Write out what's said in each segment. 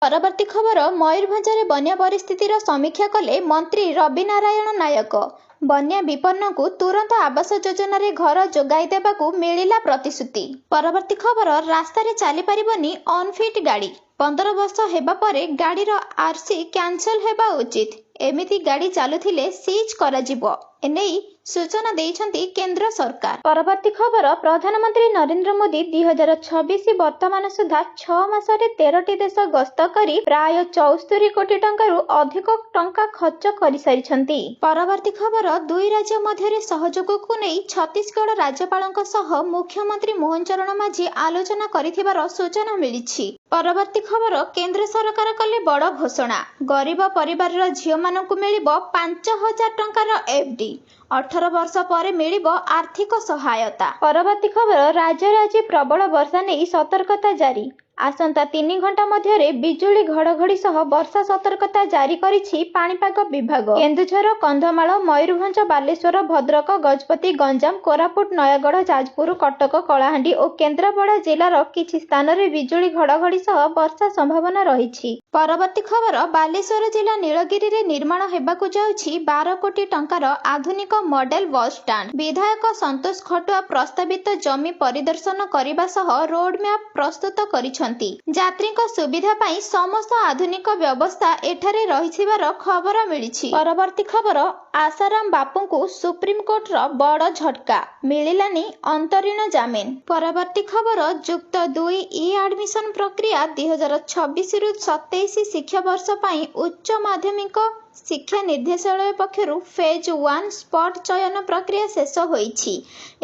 ପରବର୍ତ୍ତୀ ଖବର ମୟୂରଭଞ୍ଜରେ ବନ୍ୟା ପରିସ୍ଥିତିର ସମୀକ୍ଷା କଲେ ମନ୍ତ୍ରୀ ରବି ନାରାୟଣ ନାୟକ। ବନ୍ୟା ବିପନ୍ନଙ୍କୁ ତୁରନ୍ତ ଆବାସ ଯୋଜନାରେ ଘର ଯୋଗାଇ ଦେବାକୁ ମିଳିଲା ପ୍ରତିଶ୍ରୁତି। ପରବର୍ତ୍ତୀ ଖବର ରାସ୍ତାରେ ଚାଲିପାରିବନି ଅନଫିଟ୍ ଗାଡ଼ି। 15 ବର୍ଷ ହେବା ପରେ ଗାଡ଼ିର ଆର୍ସି କ୍ୟାନସଲ ହେବା ଉଚିତ। ଏମିତି ଗାଡ଼ି ଚାଲୁଥିଲେ ସିଜ୍ କରାଯିବ। ଏନେଇ ସୂଚନା ଦେଇଛନ୍ତି କେନ୍ଦ୍ର ସରକାର। ପରବର୍ତ୍ତୀ ଖବର ପ୍ରଧାନମନ୍ତ୍ରୀ ନରେନ୍ଦ୍ର ମୋଦି 2026 ବର୍ତ୍ତମାନ ସୁଦ୍ଧା 6 ମାସରେ 13ଟି ଦେଶ ଗସ୍ତ କରି ପ୍ରାୟ 74 କୋଟି ଟଙ୍କାରୁ ଅଧିକ ଟଙ୍କା ଖର୍ଚ୍ଚ କରିସାରିଛନ୍ତି। ପରବର୍ତ୍ତୀ ଖବର ଦୁଇ ରାଜ୍ୟ ମଧ୍ୟରେ ସହଯୋଗକୁ ନେଇ ଛତିଶଗଡ଼ ରାଜ୍ୟପାଳଙ୍କ ସହ ମୁଖ୍ୟମନ୍ତ୍ରୀ ମୋହନ ଚରଣ ମାଝୀ ଆଲୋଚନା କରିଥିବାର ସୂଚନା ମିଳିଛି। ପରବର୍ତ୍ତୀ ଖବର କେନ୍ଦ୍ର ସରକାର କଲେ ବଡ଼ ଘୋଷଣା। ଗରିବ ପରିବାରର ଝିଅମାନଙ୍କୁ ମିଳିବ 5,000 ଟଙ୍କାର ଏଫ୍ଡି। 18 ବର୍ଷ ପରେ ମିଳିବ ଆର୍ଥିକ ସହାୟତା। ପରବର୍ତ୍ତୀ ଖବର ରାଜ୍ୟରେ ଆଜି ପ୍ରବଳ ବର୍ଷା ନେଇ ସତର୍କତା ଜାରି। ଆସନ୍ତା 3 ଘଣ୍ଟା ମଧ୍ୟରେ ବିଜୁଳି ଘଡ଼ଘଡ଼ି ସହ ବର୍ଷା ସତର୍କତା ଜାରି କରିଛି ପାଣିପାଗ ବିଭାଗ। କେନ୍ଦୁଝର, କନ୍ଧମାଳ, ମୟୂରଭଞ୍ଜ, ବାଲେଶ୍ୱର, ଭଦ୍ରକ, ଗଜପତି, ଗଞ୍ଜାମ, କୋରାପୁଟ, ନୟାଗଡ଼, ଯାଜପୁର, କଟକ, କଳାହାଣ୍ଡି ଓ କେନ୍ଦ୍ରାପଡ଼ା ଜିଲ୍ଲାର କିଛି ସ୍ଥାନରେ ବିଜୁଳି ଘଡ଼ଘଡ଼ି ସହ ବର୍ଷା ସମ୍ଭାବନା ରହିଛି। ପରବର୍ତ୍ତୀ ଖବର ବାଲେଶ୍ୱର ଜିଲ୍ଲା ନୀଳଗିରିରେ ନିର୍ମାଣ ହେବାକୁ ଯାଉଛି 12 କୋଟି ଟଙ୍କାର ଆଧୁନିକ ମଡେଲ ବସଷ୍ଟାଣ୍ଡ। ବିଧାୟକ ସନ୍ତୋଷ ଖଟୁଆ ପ୍ରସ୍ତାବିତ ଜମି ପରିଦର୍ଶନ କରିବା ସହ ରୋଡମ୍ୟାପ୍ ପ୍ରସ୍ତୁତ କରିଛନ୍ତି। ଯାତ୍ରୀଙ୍କ ସୁବିଧା ପାଇଁ ସମସ୍ତ ଆଧୁନିକ ବ୍ୟବସ୍ଥା ଏଠାରେ ରହିଥିବାର ଖବର ମିଳିଛି। ପରବର୍ତ୍ତୀ ଖବର ଆଶାରାମ ବାପୁଙ୍କୁ ସୁପ୍ରିମକୋର୍ଟର ବଡ଼ ଝଟକା, ମିଳିଲାନି ଅନ୍ତରୀଣ ଜାମିନ। ପରବର୍ତ୍ତୀ ଖବର ଯୁକ୍ତ 2 ଇ-ଆଡମିସନ ପ୍ରକ୍ରିୟା 2026ରୁ 27 ଶିକ୍ଷାବର୍ଷ ପାଇଁ ଉଚ୍ଚ ମାଧ୍ୟମିକ ଶିକ୍ଷା ନିର୍ଦ୍ଦେଶାଳୟ ପକ୍ଷରୁ ଫେଜ୍ 1 ସ୍ପଟ ଚୟନ ପ୍ରକ୍ରିୟା ଶେଷ ହୋଇଛି।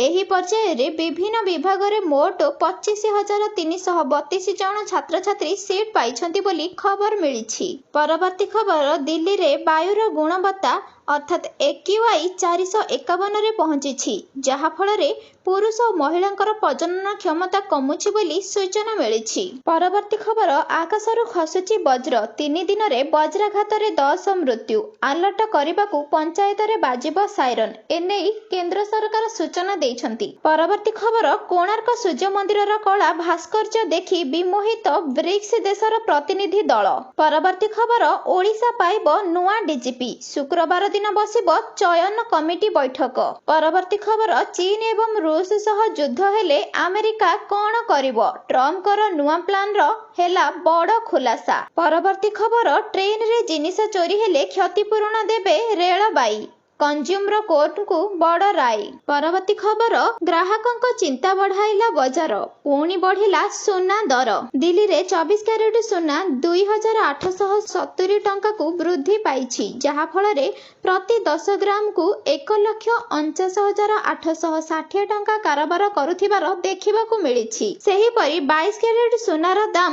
ଏହି ପର୍ଯ୍ୟାୟରେ ବିଭିନ୍ନ ବିଭାଗରେ ମୋଟ 25,332 ଜଣ ଛାତ୍ରଛାତ୍ରୀ ସିଟ୍ ପାଇଛନ୍ତି ବୋଲି ଖବର ମିଳିଛି। ପରବର୍ତ୍ତୀ ଖବର ଦିଲ୍ଲୀରେ ବାୟୁର ଗୁଣବତ୍ତା ଅର୍ଥାତ୍ AQI 451ରେ ପହଞ୍ଚିଛି, ଯାହାଫଳରେ ପୁରୁଷ ଓ ମହିଳାଙ୍କର ପ୍ରଜନନ କ୍ଷମତା କମୁଛି ବୋଲି ସୂଚନା ମିଳିଛି। ପରବର୍ତ୍ତୀ ଖବର ଆକାଶରୁ ଖସୁଛି ବଜ୍ର, 3 ଦିନରେ ବଜ୍ରାଘାତରେ 10 ମୃତ୍ୟୁ। ଆଲର୍ଟ କରିବାକୁ ପଞ୍ଚାୟତରେ ବାଜିବ ସାଇରନ୍। ଏନେଇ କେନ୍ଦ୍ର ସରକାର ସୂଚନା ଦେଇଛନ୍ତି। ପରବର୍ତ୍ତୀ ଖବର କୋଣାର୍କ ସୂର୍ଯ୍ୟ ମନ୍ଦିରର କଳା ଭାସ୍କର୍ଯ୍ୟ ଦେଖି ବିମୋହିତ ବ୍ରିକ୍ସ ଦେଶର ପ୍ରତିନିଧି ଦଳ। ପରବର୍ତ୍ତୀ ଖବର ଓଡ଼ିଶା ପାଇବ ନୂଆ ଡିଜିପି। ଶୁକ୍ରବାର ଦିନ ବସିବ ଚୟନ କମିଟି ବୈଠକ। ପରବର୍ତ୍ତୀ ଖବର ଚୀନ ଏବଂ ରୁଷ ସହ ଯୁଦ୍ଧ ହେଲେ ଆମେରିକା କ'ଣ କରିବ? ଟ୍ରମ୍ପଙ୍କର ନୂଆ ପ୍ଲାନର ହେଲା ବଡ଼ ଖୁଲାସା। ପରବର୍ତ୍ତୀ ଖବର ଟ୍ରେନରେ ଜିନିଷ ଚୋରି ହେଲେ କ୍ଷତିପୂରଣ ଦେବେ ରେଳବାଇ। କନଜ୍ୟୁମର କୋର୍ଟଙ୍କୁ ବଡ଼ ରାୟ। ପରବର୍ତ୍ତୀ ଖବର ଗ୍ରାହକଙ୍କ ଚିନ୍ତା ବଢ଼ାଇଲା ବଜାର, ପୁଣି ବଢ଼ିଲା ସୁନା ଦର। ଦିଲ୍ଲୀରେ 24 କ୍ୟାରେଟ ସୁନା 2,870 ଟଙ୍କାକୁ ବୃଦ୍ଧି ପାଇଛି, ଯାହାଫଳରେ ପ୍ରତି 10 ଗ୍ରାମକୁ 1,49,860 ଟଙ୍କା କାରବାର କରୁଥିବାର ଦେଖିବାକୁ ମିଳିଛି। ସେହିପରି 22 କ୍ୟାରେଟ ସୁନାର ଦାମ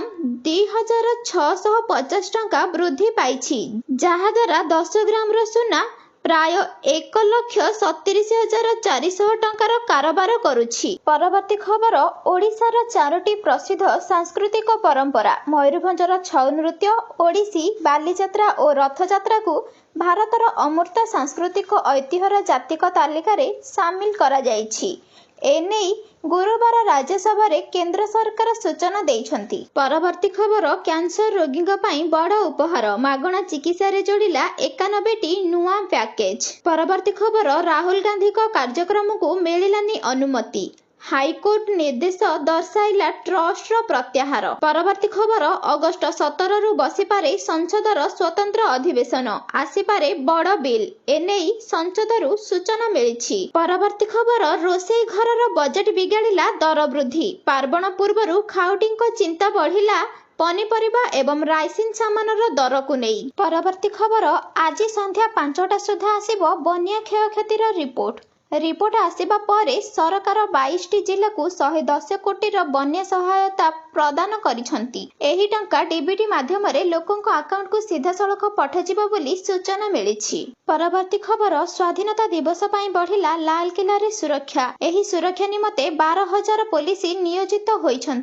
2,650 ଟଙ୍କା ବୃଦ୍ଧି ପାଇଛି, ଯାହାଦ୍ୱାରା 10 ଗ୍ରାମର ସୁନା ପ୍ରାୟ 1,37,400 ଟଙ୍କାର କାରବାର କରୁଛି। ପରବର୍ତ୍ତୀ ଖବର ଓଡ଼ିଶାର 4ଟି ପ୍ରସିଦ୍ଧ ସାଂସ୍କୃତିକ ପରମ୍ପରା। ମୟୂରଭଞ୍ଜର ଛଉ ନୃତ୍ୟ, ଓଡ଼ିଶୀ, ବାଲିଯାତ୍ରା ଓ ରଥଯାତ୍ରାକୁ ଭାରତର ଅମୂର୍ତ୍ତ ସାଂସ୍କୃତିକ ଐତିହ୍ୟର ଜାତିକ ତାଲିକାରେ ସାମିଲ କରାଯାଇଛି। ଏନେଇ ଗୁରୁବାର ରାଜ୍ୟସଭାରେ କେନ୍ଦ୍ର ସରକାର ସୂଚନା ଦେଇଛନ୍ତି। ପରବର୍ତ୍ତୀ ଖବର କ୍ୟାନ୍ସର ରୋଗୀଙ୍କ ପାଇଁ ବଡ଼ ଉପହାର, ମାଗଣା ଚିକିତ୍ସାରେ ଯୋଡ଼ିଲା 91ଟି ନୂଆ ପ୍ୟାକେଜ। ପରବର୍ତ୍ତୀ ଖବର ରାହୁଲ ଗାନ୍ଧୀଙ୍କ କାର୍ଯ୍ୟକ୍ରମକୁ ମିଳିଲାନି ଅନୁମତି। ହାଇକୋର୍ଟ ନିର୍ଦ୍ଦେଶ ଦର୍ଶାଇଲା ଟ୍ରଷ୍ଟର ପ୍ରତ୍ୟାହାର। ପରବର୍ତ୍ତୀ ଖବର ଅଗଷ୍ଟ 17ରୁ ବସିପାରେ ସଂସଦର ସ୍ୱତନ୍ତ୍ର ଅଧିବେଶନ, ଆସିପାରେ ବଡ଼ ବିଲ୍। ଏନେଇ ସଂସଦରୁ ସୂଚନା ମିଳିଛି। ପରବର୍ତ୍ତୀ ଖବର ରୋଷେଇ ଘରର ବଜେଟ୍ ବିଗାଡ଼ିଲା ଦର ବୃଦ୍ଧି। ପାର୍ବଣ ପୂର୍ବରୁ ଖାଉଟିଙ୍କ ଚିନ୍ତା ବଢ଼ିଲା ପନିପରିବା ଏବଂ ରାଇସିନ୍ ସାମାନର ଦରକୁ ନେଇ। ପରବର୍ତ୍ତୀ ଖବର ଆଜି ସନ୍ଧ୍ୟା 5ଟା ସୁଦ୍ଧା ଆସିବ ବନ୍ୟା କ୍ଷୟକ୍ଷତିର ରିପୋର୍ଟ। ରିପୋର୍ଟ ଆସିବା ପରେ ସରକାର 22ଟି ଜିଲ୍ଲାକୁ 110 କୋଟିର ବନ୍ୟା ସହାୟତା ପ୍ରଦାନ କରିଛନ୍ତି। ଏହି ଟଙ୍କା ଡିବିଟି ମାଧ୍ୟମରେ ଲୋକଙ୍କ ଆକାଉଣ୍ଟକୁ ସିଧାସଳଖ ପଠାଯିବ ବୋଲି ସୂଚନା ମିଳିଛି। ପରବର୍ତ୍ତୀ ଖବର ସ୍ୱାଧୀନତା ଦିବସ ପାଇଁ ବଢ଼ିଲା ଲାଲକିଲ୍ଲାରେ ସୁରକ୍ଷା। ଏହି ସୁରକ୍ଷା ନିମନ୍ତେ 12,000 ପୋଲିସ ନିୟୋଜିତ ହୋଇଛନ୍ତି।